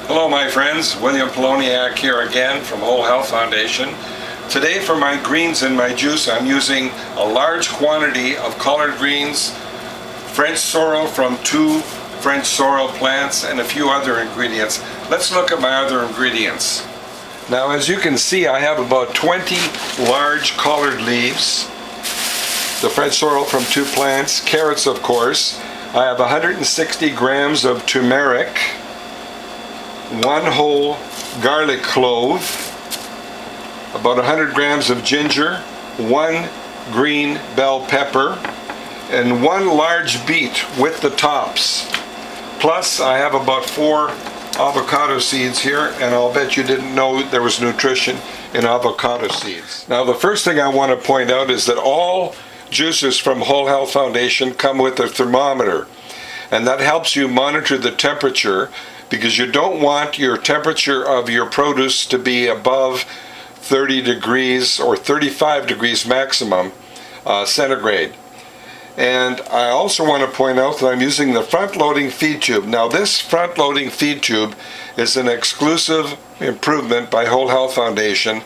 Hello my friends, William Poloniak here again from Whole Health Foundation. Today for my greens in my juice I'm using a large quantity of collard greens, French sorrel from 2 French sorrel plants, and a few other ingredients. Let's look at my other ingredients. Now as you can see I have about 20 large collard leaves, the French sorrel from 2 plants, carrots of course. I have 160 grams of turmeric, 1 whole garlic clove, about 100 grams of ginger, 1 green bell pepper, and 1 large beet with the tops. Plus I have about 4 avocado seeds here, and I'll bet you didn't know there was nutrition in avocado seeds. Now the first thing I want to point out is that all juices from Whole Health Foundation come with a thermometer, and that helps you monitor the temperature, because you don't want your temperature of your produce to be above 30 degrees or 35 degrees maximum centigrade. And I also want to point out that I'm using the front-loading feed tube. Now this front-loading feed tube is an exclusive improvement by Whole Health Foundation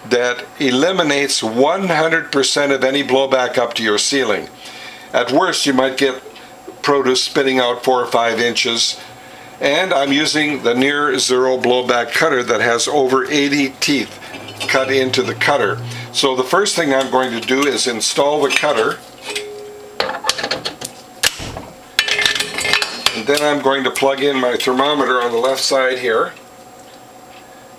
that eliminates 100% of any blowback up to your ceiling. At worst you might get produce spitting out 4 or 5 inches. And I'm using the near zero blowback cutter that has over 80 teeth cut into the cutter. So the first thing I'm going to do is install the cutter, and then I'm going to plug in my thermometer on the left side here,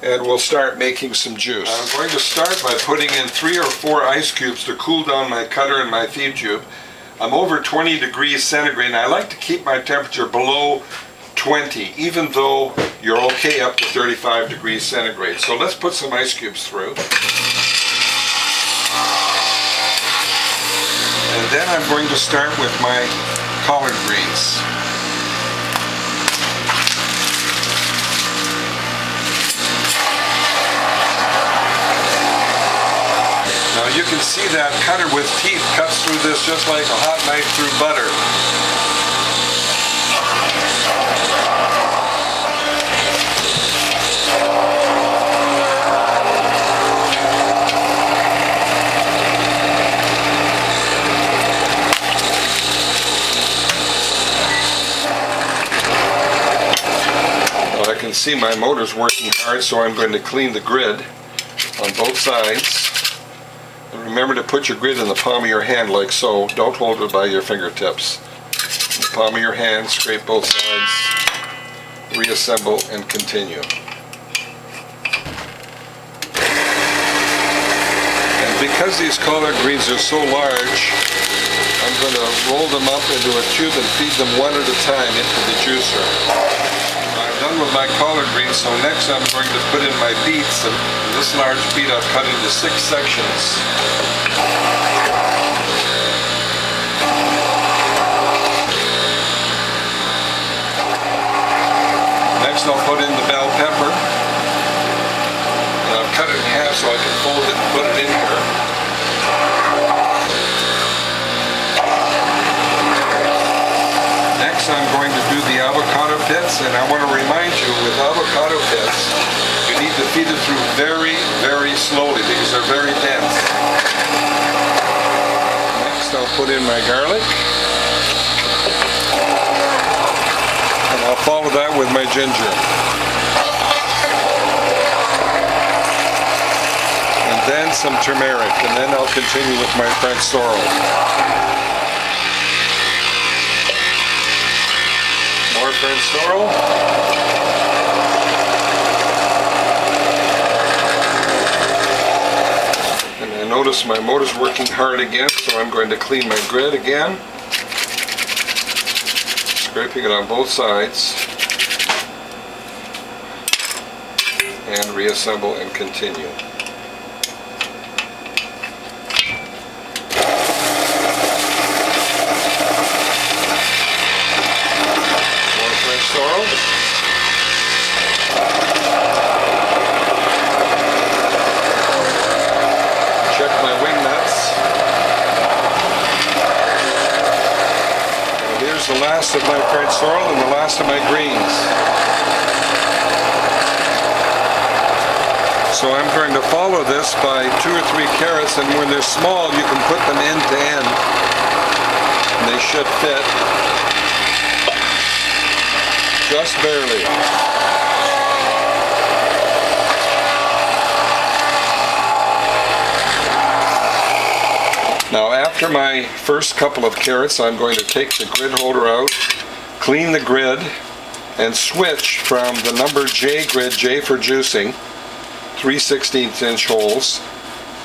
and we'll start making some juice. I'm going to start by putting in 3 or 4 ice cubes to cool down my cutter and my feed tube. I'm over 20 degrees centigrade, and I like to keep my temperature below 20, even though you're okay up to 35 degrees centigrade. So let's put some ice cubes through. And then I'm going to start with my collard greens. Now you can see that cutter with teeth cuts through this just like a hot knife through butter. I can see my motor's working hard, so I'm going to clean the grid on both sides. And remember to put your grid in the palm of your hand like so. Don't hold it by your fingertips. In the palm of your hand, scrape both sides, reassemble, and continue. And because these collard greens are so large, I'm going to roll them up into a tube and feed them one at a time into the juicer. I'm done with my collard greens, so next I'm going to put in my beets, and this large beet I've cut into 6 sections. Next I'll put in the bell pepper, and I've cut it in half so I can fold it and put it in here. Next I'm going to do the avocado pits, and I want to remind you with avocado pits you need to feed it through very, very slowly because they're very dense. Next I'll put in my garlic, and I'll follow that with my ginger. And then some turmeric, and then I'll continue with my French sorrel. More French sorrel. And I notice my motor's working hard again, so I'm going to clean my grid again. Scraping it on both sides. And reassemble and continue. Sorrel. Check my wing nuts. And here's the last of my French sorrel and the last of my greens. So I'm going to follow this by 2 or 3 carrots, and when they're small you can put them end to end and they should fit just barely. Now after my first couple of carrots, I'm going to take the grid holder out, clean the grid, and switch from the number J grid, J for juicing, 3/16 inch holes,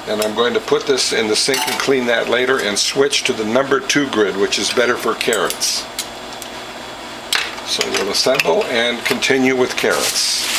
and I'm going to put this in the sink and clean that later, and switch to the number 2 grid, which is better for carrots. So we'll assemble and continue with carrots.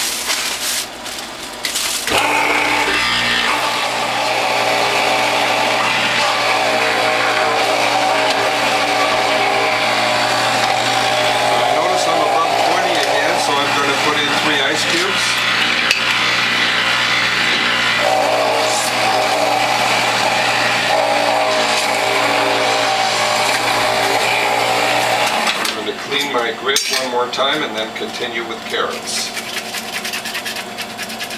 Clean my grid one more time and then continue with carrots.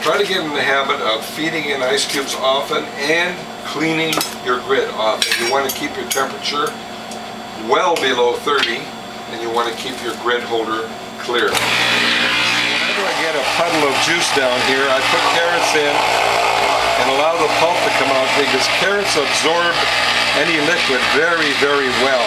Try to get in the habit of feeding in ice cubes often and cleaning your grid often. You want to keep your temperature well below 30, and you want to keep your grid holder clear. Whenever I get a puddle of juice down here, I put carrots in and allow the pulp to come out, because carrots absorb any liquid very, very well.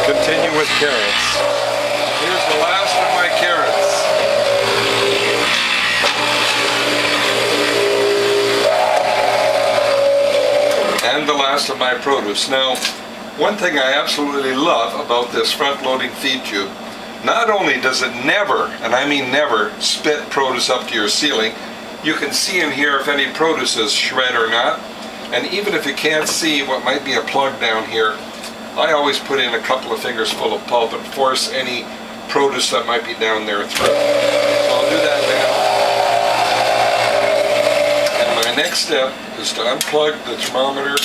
Continue with carrots. Here's the last of my carrots. And the last of my produce. Now, one thing I absolutely love about this front-loading feed tube, not only does it never, and I mean never, spit produce up to your ceiling, you can see in here if any produce is shred or not, and even if you can't see what might be a plug down here, I always put in a couple of fingers full of pulp and force any produce that might be down there through. So I'll do that now. And my next step is to unplug the thermometer,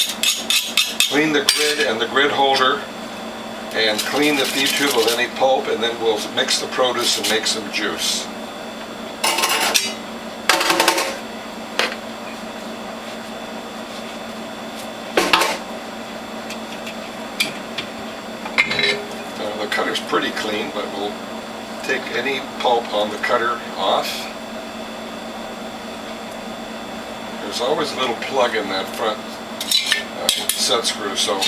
clean the grid and the grid holder, and clean the feed tube of any pulp, and then we'll mix the produce and make some juice. The cutter's pretty clean, but we'll take any pulp on the cutter off. There's always a little plug in that front set screw, so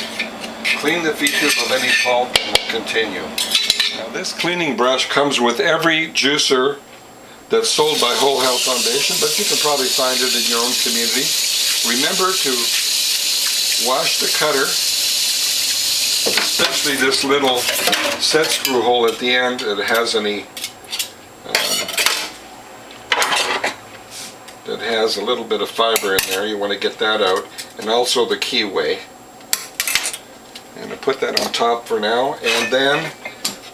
clean the feed tube of any pulp and we'll continue. Now this cleaning brush comes with every juicer that's sold by Whole Health Foundation, but you can probably find it in your own community. Remember to wash the cutter, especially this little set screw hole at the end that has that has a little bit of fiber in there. You want to get that out, and also the keyway. And I put that on top for now, and then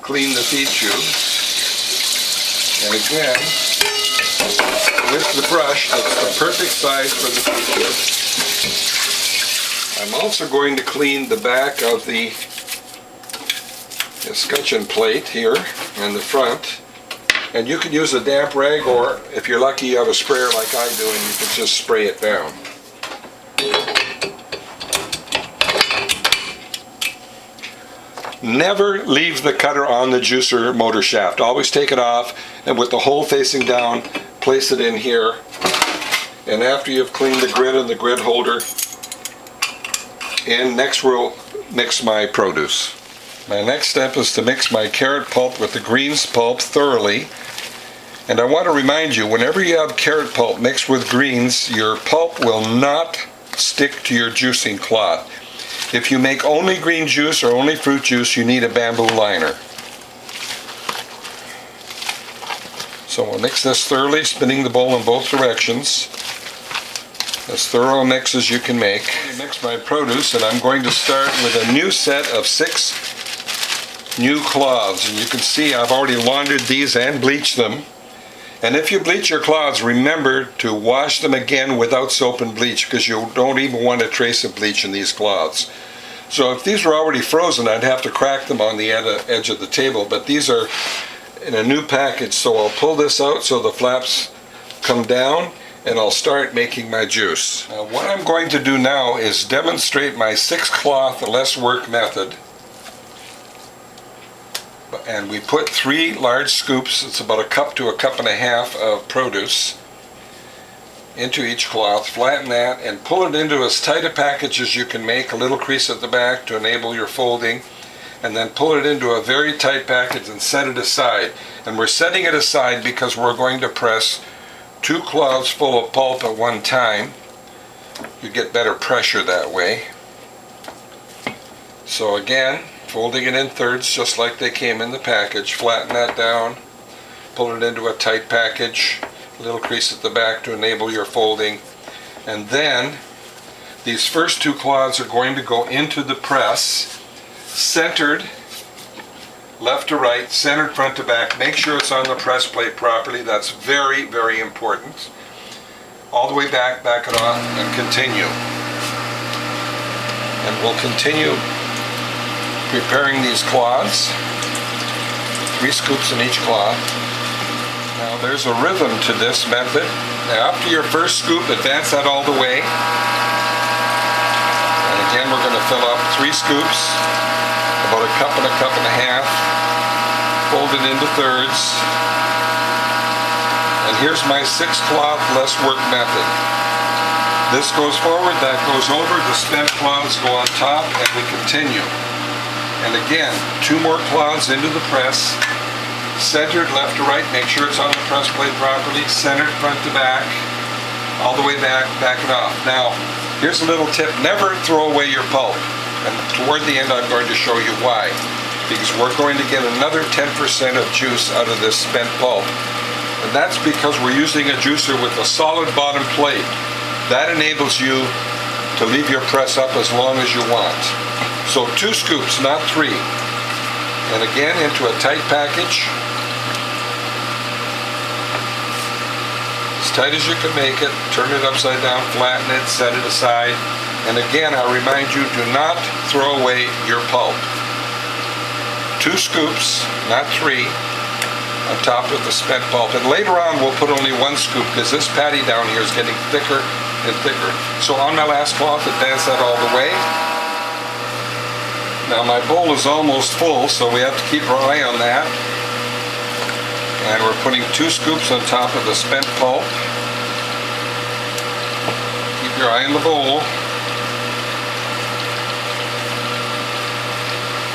clean the feed tube. And again, with the brush, that's the perfect size for the feed tube. I'm also going to clean the back of the escutcheon plate here and the front, and you can use a damp rag, or if you're lucky you have a sprayer like I do, and you can just spray it down. Never leave the cutter on the juicer motor shaft. Always take it off, and with the hole facing down, place it in here. And after you've cleaned the grid and the grid holder, and next we'll mix my produce. My next step is to mix my carrot pulp with the greens pulp thoroughly. And I want to remind you, whenever you have carrot pulp mixed with greens, your pulp will not stick to your juicing cloth. If you make only green juice or only fruit juice, you need a bamboo liner. So we'll mix this thoroughly, spinning the bowl in both directions. As thorough a mix as you can make. I mix my produce, and I'm going to start with a new set of 6 new cloths. And you can see I've already laundered these and bleached them. And if you bleach your cloths, remember to wash them again without soap and bleach, because you don't even want a trace of bleach in these cloths. So if these were already frozen, I'd have to crack them on the edge of the table, but these are in a new package, so I'll pull this out so the flaps come down, and I'll start making my juice. Now, what I'm going to do now is demonstrate my 6-cloth less work method. And we put 3 large scoops, it's about a cup to a cup and a half of produce, into each cloth, flatten that, and pull it into as tight a package as you can make, a little crease at the back to enable your folding, and then pull it into a very tight package and set it aside. And we're setting it aside because we're going to press 2 cloths full of pulp at one time. You get better pressure that way. So again, folding it in thirds just like they came in the package, flatten that down, pull it into a tight package, a little crease at the back to enable your folding, and then these first 2 cloths are going to go into the press, centered left to right, centered front to back. Make sure it's on the press plate properly. That's very, very important. All the way back, back it off, and continue. And we'll continue preparing these cloths, 3 scoops in each cloth. Now there's a rhythm to this method. Now after your first scoop, advance that all the way. And again, we're going to fill up 3 scoops, about a cup and a half, fold it into thirds. And here's my 6-cloth less work method. This goes forward, that goes over, the spent cloths go on top, and we continue. And again, 2 more cloths into the press, centered left to right, make sure it's on the press plate properly, centered front to back, all the way back, back it off. Now, here's a little tip, never throw away your pulp. And toward the end I'm going to show you why. Because we're going to get another 10% of juice out of this spent pulp. And that's because we're using a juicer with a solid bottom plate. That enables you to leave your press up as long as you want. So 2 scoops, not 3. And again, into a tight package. As tight as you can make it. Turn it upside down, flatten it, set it aside. And again, I remind you, do not throw away your pulp. 2 scoops, not 3, on top of the spent pulp. And later on, we'll put only 1 scoop because this patty down here is getting thicker and thicker. So on my last cloth, advance that all the way. Now my bowl is almost full, so we have to keep our eye on that. And we're putting 2 scoops on top of the spent pulp. Keep your eye on the bowl.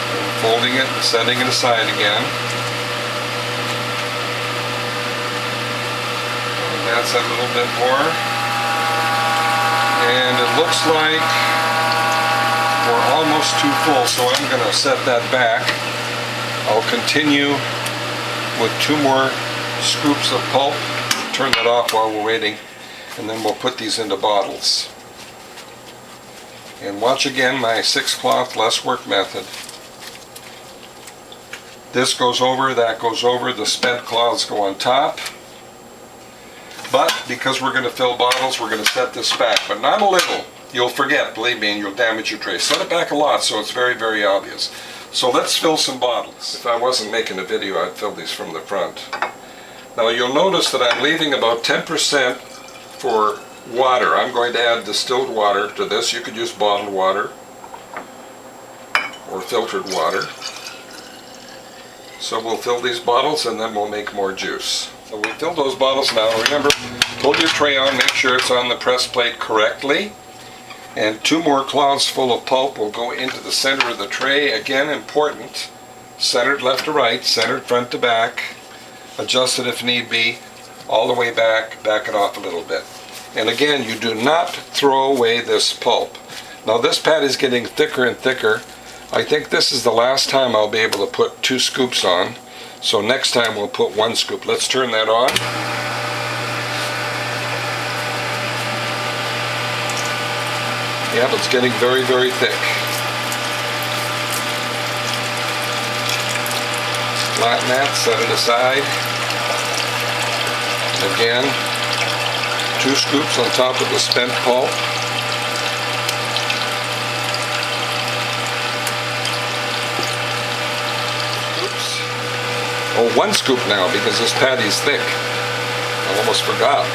And folding it and setting it aside again. And that's a little bit more. And it looks like we're almost too full, so I'm going to set that back. I'll continue with 2 more scoops of pulp. Turn that off while we're waiting, and then we'll put these into bottles. And watch again my 6-cloth less work method. This goes over, that goes over, the spent cloths go on top. But because we're going to fill bottles, we're going to set this back, but not a little. You'll forget, believe me, and you'll damage your tray. Set it back a lot so it's very, very obvious. So let's fill some bottles. If I wasn't making a video, I'd fill these from the front. Now you'll notice that I'm leaving about 10% for water. I'm going to add distilled water to this. You could use bottled water or filtered water. So we'll fill these bottles and then we'll make more juice. So we filled those bottles now. Remember, pull your tray on, make sure it's on the press plate correctly. And 2 more cloths full of pulp will go into the center of the tray. Again, important. Centered left to right, centered front to back. Adjust it if need be. All the way back, back it off a little bit. And again, you do not throw away this pulp. Now this patty is getting thicker and thicker. I think this is the last time I'll be able to put 2 scoops on. So next time we'll put 1 scoop. Let's turn that on. Yep, it's getting very, very thick. Flatten that, set it aside. Again, 2 scoops on top of the spent pulp. Oh, 1 scoop now because this patty's thick. I almost forgot.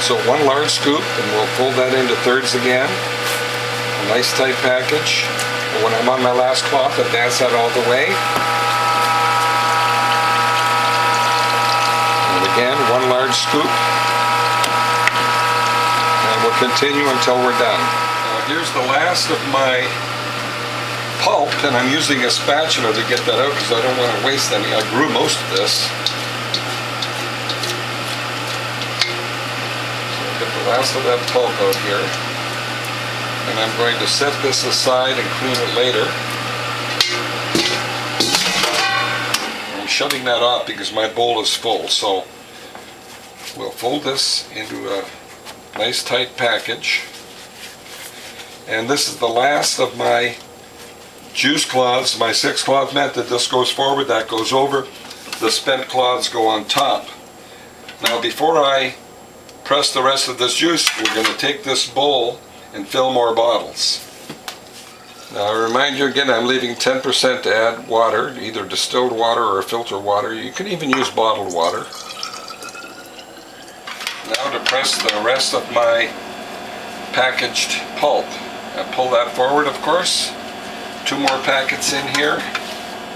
So 1 large scoop, and we'll fold that into thirds again. A nice tight package. And when I'm on my last cloth, advance that all the way. And again, 1 large scoop. And we'll continue until we're done. Now here's the last of my pulp, and I'm using a spatula to get that out because I don't want to waste any. I grew most of this. So I'll get the last of that pulp out here. And I'm going to set this aside and clean it later. I'm shutting that off because my bowl is full. So we'll fold this into a nice tight package. And this is the last of my juice cloths, my 6 cloth method. This goes forward, that goes over. The spent cloths go on top. Now before I press the rest of this juice, we're going to take this bowl and fill more bottles. Now I remind you again, I'm leaving 10% to add water, either distilled water or filter water. You can even use bottled water. Now to press the rest of my packaged pulp. I pull that forward, of course. 2 more packets in here,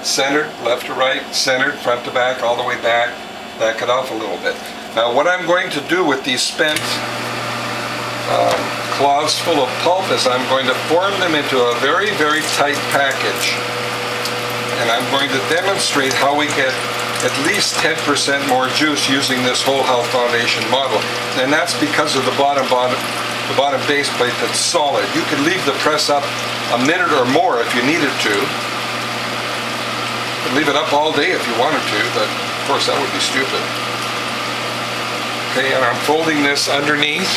centered, left to right, centered, front to back, all the way back. Back it off a little bit. Now what I'm going to do with these spent cloths full of pulp is I'm going to form them into a very, very tight package. And I'm going to demonstrate how we get at least 10% more juice using this Whole Health Foundation model. And that's because of the bottom base plate that's solid. You can leave the press up a minute or more if you needed to. You could leave it up all day if you wanted to, but of course that would be stupid. Okay, and I'm folding this underneath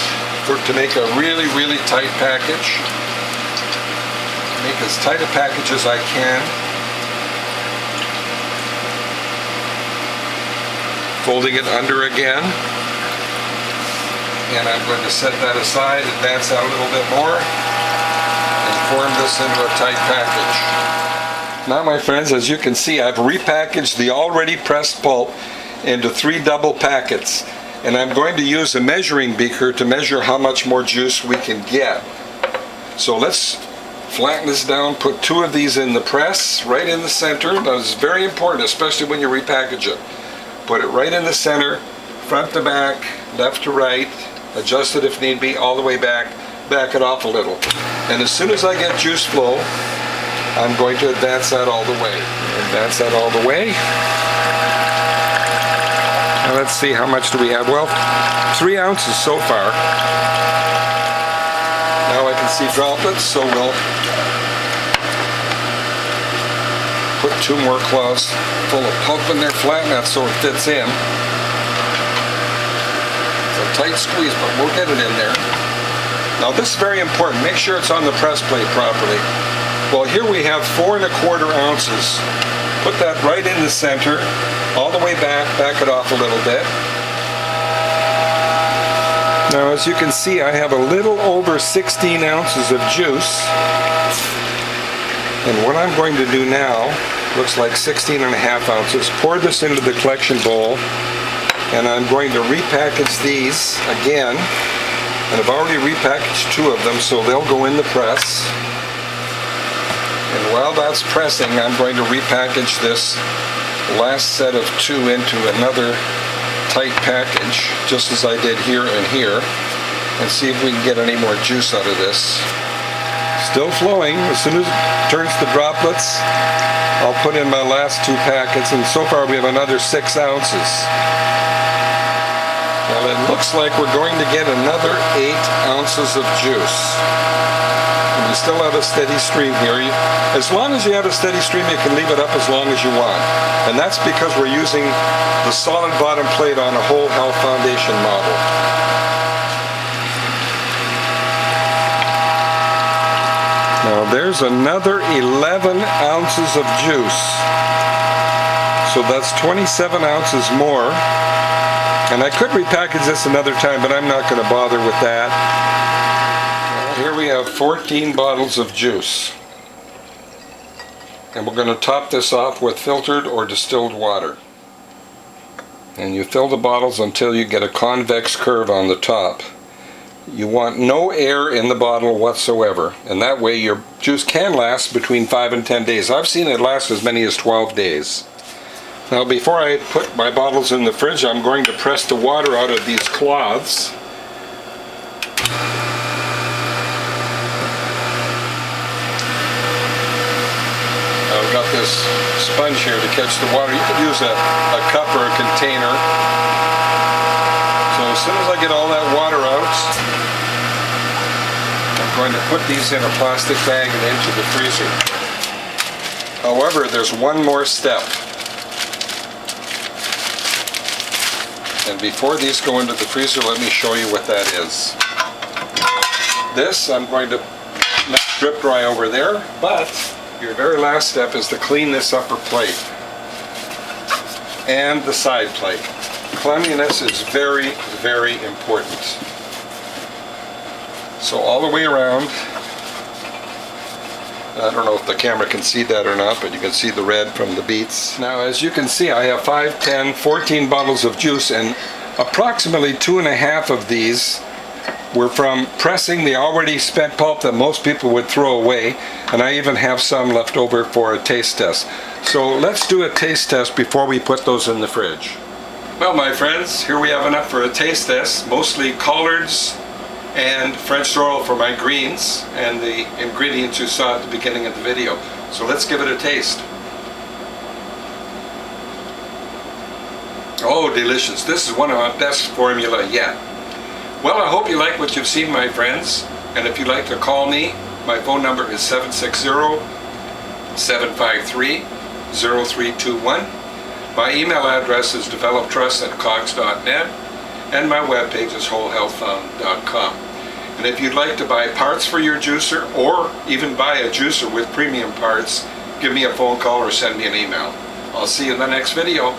to make a really, really tight package. Make as tight a package as I can. Folding it under again. And I'm going to set that aside, advance out a little bit more, and form this into a tight package. Now my friends, as you can see, I've repackaged the already pressed pulp into 3 double packets. And I'm going to use a measuring beaker to measure how much more juice we can get. So let's flatten this down, put 2 of these in the press, right in the center. That is very important, especially when you repackage it. Put it right in the center, front to back, left to right, adjust it if need be, all the way back, back it off a little. And as soon as I get juice flow, I'm going to advance that all the way. Advance that all the way. Now let's see, how much do we have? Well, 3 ounces so far. Now I can see droplets, so we'll put 2 more cloths full of pulp in there, flatten that so it fits in. It's a tight squeeze, but we'll get it in there. Now this is very important. Make sure it's on the press plate properly. Well, here we have 4 1/4 ounces. Put that right in the center, all the way back, back it off a little bit. Now as you can see, I have a little over 16 ounces of juice. And what I'm going to do now, looks like 16 1/2 ounces, pour this into the collection bowl, and I'm going to repackage these again. And I've already repackaged 2 of them, so they'll go in the press. And while that's pressing, I'm going to repackage this last set of 2 into another tight package, just as I did here and here, and see if we can get any more juice out of this. Still flowing. As soon as it turns to droplets, I'll put in my last 2 packets, and so far we have another 6 ounces. Well, it looks like we're going to get another 8 ounces of juice. And you still have a steady stream here. As long as you have a steady stream, you can leave it up as long as you want. And that's because we're using the solid bottom plate on a Whole Health Foundation model. Now there's another 11 ounces of juice. So that's 27 ounces more. And I could repackage this another time, but I'm not going to bother with that. Here we have 14 bottles of juice. And we're going to top this off with filtered or distilled water. And you fill the bottles until you get a convex curve on the top. You want no air in the bottle whatsoever, and that way your juice can last between 5 and 10 days. I've seen it last as many as 12 days. Now before I put my bottles in the fridge, I'm going to press the water out of these cloths. I've got this sponge here to catch the water. You could use a cup or a container. So as soon as I get all that water out, I'm going to put these in a plastic bag and into the freezer. However, there's one more step. And before these go into the freezer, let me show you what that is. This I'm going to not drip dry over there, but your very last step is to clean this upper plate and the side plate. Cleanliness is very, very important. So all the way around, I don't know if the camera can see that or not, but you can see the red from the beets. Now as you can see, I have 5, 10, 14 bottles of juice, and approximately 2.5 of these were from pressing the already spent pulp that most people would throw away, and I even have some left over for a taste test. So let's do a taste test before we put those in the fridge. Well, my friends, here we have enough for a taste test, mostly collards and French sorrel for my greens, and the ingredients you saw at the beginning of the video. So let's give it a taste. Oh, delicious. This is one of my best formula yet. Well, I hope you like what you've seen, my friends, and if you'd like to call me, my phone number is 760-753-0321. My email address is developtrust@cogs.net, and my webpage is wholehealthfound.com. And if you'd like to buy parts for your juicer, or even buy a juicer with premium parts, give me a phone call or send me an email. I'll see you in the next video.